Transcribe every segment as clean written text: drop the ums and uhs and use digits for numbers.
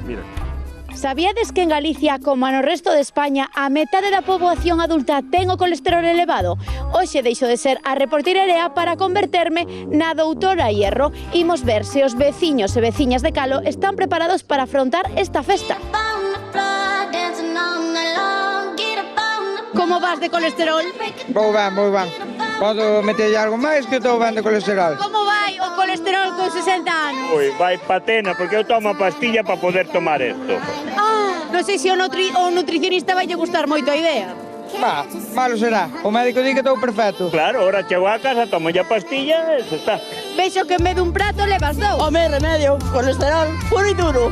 Mira. Sabíades que en Galicia, como no resto de España, a metade da poboación adulta ten o colesterol elevado? Hoxe deixo de ser a reportera Erea para converterme na doutora Hierro. Imos ver se os veciños e veciñas de Calo están preparados para afrontar esta festa. Como vas de colesterol? Vou ben. Podo meterlle algo máis que estou ben de colesterol? Como vai o colesterol con 60 anos? Ui, vai patena, porque eu tomo a pastilla para poder tomar isto. Non sei se o nutricionista vai lle gustar moito a idea. Malo será. O médico di que estou perfecto. Claro, ahora chego a casa, tomo a pastilla e xa está. Vexo que en vez dun prato levas dous. Home, remedio, colesterol puro e duro.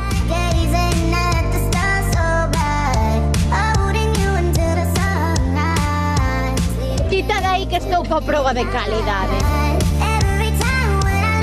Quitad aí que estou coa proba de calidade.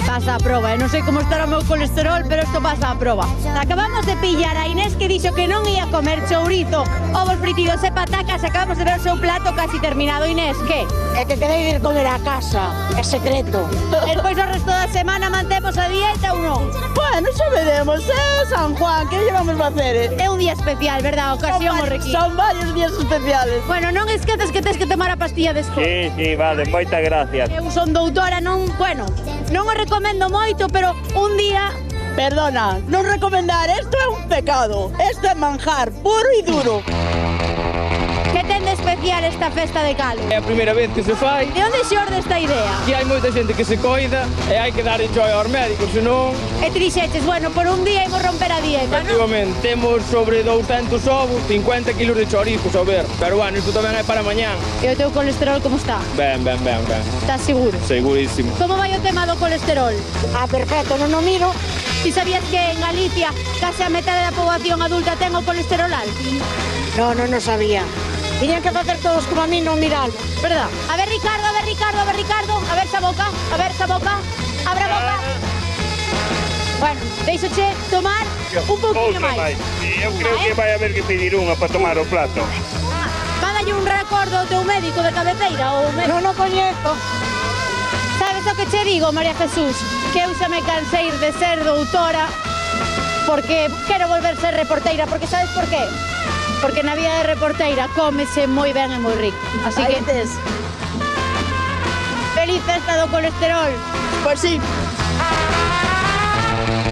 Pasa a proba, non sei como estará o meu colesterol, pero isto pasa a proba. Acabamos de pillar a Inés que dixo que non ia comer chourizo, ovos fritidos e patacas. Acabamos de ver o seu plato casi terminado. Inés, que? É que queréis ir comer a casa, é secreto. E despois o resto da semana mantemos a dieta ou non? Bueno, xa veremos, San Juan, que lle vamos facer? É un día especial, verdad? Ocasión o requisito. Son varios días especiales. Bueno, non esqueces que tens que tomar a pastilla despois. Sí, vale, moitas gracias. Eu son doutora, non o recomendo moito, pero un día... Perdona, non recomendar, isto é un pecado. Isto é manjar, puro e duro. Que ten de especial esta festa de Calo? É a primeira vez que se fai. De onde xorde esta idea? Que hai moita xente que se coida e hai que dar enjoy aos médicos, senón... E ti dixeches, bueno, por un día imos romper a dieta, non? Efectivamente, temos sobre 200 ovos, 50 kilos de chorizos a ver. Pero bueno, isto tamén é para mañán. E o teu colesterol como está? Ben. Estás seguro? Segurísimo. Como vai o tema do colesterol? Perfecto, non o miro. Ti sabías que en Galicia case a metade da poboación adulta ten o colesterol alto? Non sabía. Tiñan que facer todos como a mí, non miralo. Verdad? A ver, Ricardo. A ver esa boca. Abra a boca. Bueno, deixoche tomar un pouquinho máis. Sí, eu creo que vai haber que pedir unha para tomar o plato. Mádalle un recordo ao teu médico de cabeceira ou Non o coñezo. Sabes o que che digo, María Jesús? Que eu xa me cansei de ser doutora porque quero volver ser reporteira, porque sabes por qué? Porque na vida de reporteira cómese moi ben e moi rico. Así que... Tes. Feliz festa do colesterol. Pois sí.